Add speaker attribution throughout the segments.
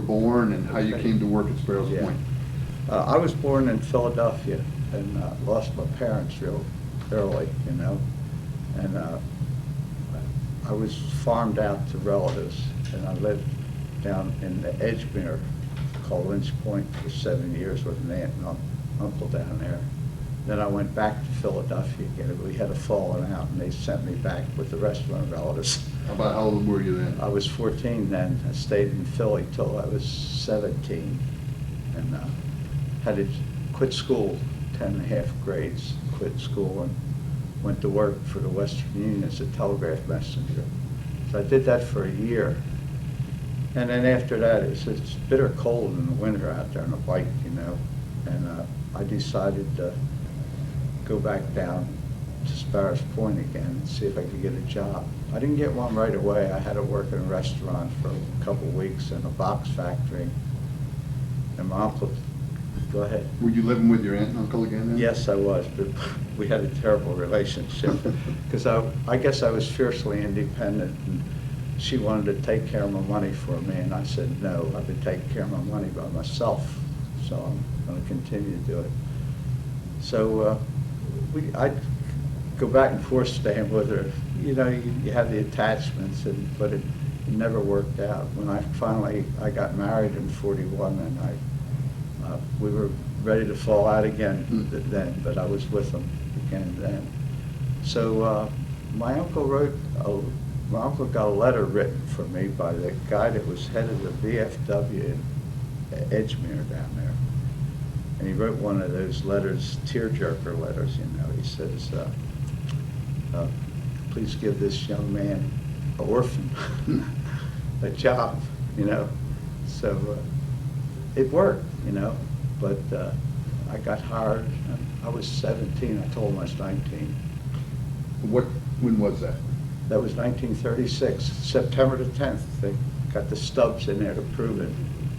Speaker 1: born and how you came to work at Sparrows
Speaker 2: Yeah.
Speaker 1: Point.
Speaker 2: I was born in Philadelphia and lost my parents real early, you know, and I was farmed out to relatives, and I lived down in the Edgemere, called Lynch Point, for 7 years with an aunt and uncle down there. Then I went back to Philadelphia again. We had a falling out, and they sent me back with the rest of my relatives.
Speaker 1: How old were you then?
Speaker 2: I was 14 then. I stayed in Philly till I was 17, and had to quit school, 10.5 grades, quit school, and went to work for the Western Union as a telegraph messenger. So I did that for a year. And then after that, it's bitter cold in the winter out there on a bike, you know, and I decided to go back down to Sparrows Point again and see if I could get a job. I didn't get one right away. I had to work in a restaurant for a couple of weeks in a box factory. And my uncle, go ahead.
Speaker 1: Were you living with your aunt and uncle again then?
Speaker 2: Yes, I was, but we had a terrible relationship because I guess I was fiercely independent, and she wanted to take care of my money for me, and I said, no, I've been taking care of my money by myself, so I'm going to continue to do it. So I'd go back and forth staying with her. You know, you have the attachments, but it never worked out. When I got married in 41, and we were ready to fall out again then, but I was with them again then. So my uncle got a letter written for me by the guy that was head of the VFW in Edgemere down there. And he wrote one of those letters, tearjerker letters, you know. He says, please give this young man, an orphan, a job, you know. So it worked, you know, but I got hired. I was 17. I told him I was 19.
Speaker 1: When was that?
Speaker 2: That was 1936, September the 10th. They got the stubs in there to prove it.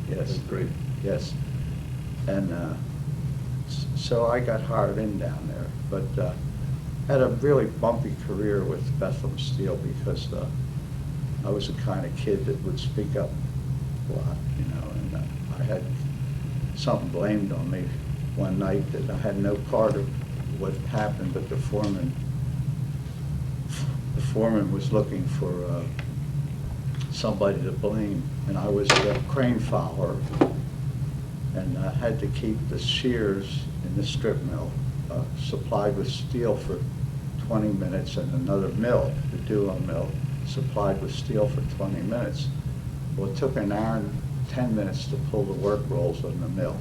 Speaker 2: Yes.
Speaker 1: That's great.
Speaker 2: Yes. And so I got hired in down there, but had a really bumpy career with Bethlehem Steel because I was the kind of kid that would speak up a lot, you know, and I had something blamed on me one night that I had no part of what happened, but the foreman was looking for somebody to blame, and I was the crane follower, and I had to keep the shears in the strip mill supplied with steel for 20 minutes, and another mill, the duo mill, supplied with steel for 20 minutes. Well, it took an hour and 10 minutes to pull the work rolls on the mill.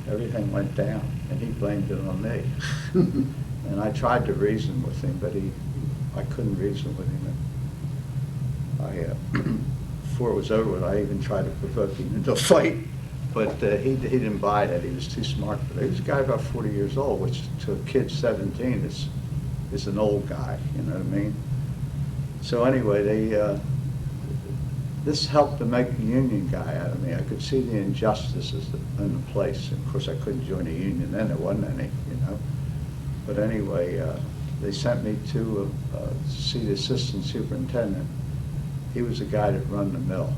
Speaker 2: Everything went down, and he blamed it on me. And I tried to reason with him, but I couldn't reason with him. And before it was over with, I even tried to provoke him into a fight, but he didn't buy that. He was too smart for that. He was a guy about 40 years old, which to a kid 17 is an old guy, you know what I mean? So anyway, this helped to make a union guy out of me. I could see the injustices in the place. Of course, I couldn't join a union then. There wasn't any, you know. But anyway, they sent me to see the assistant superintendent. He was the guy that run the mill.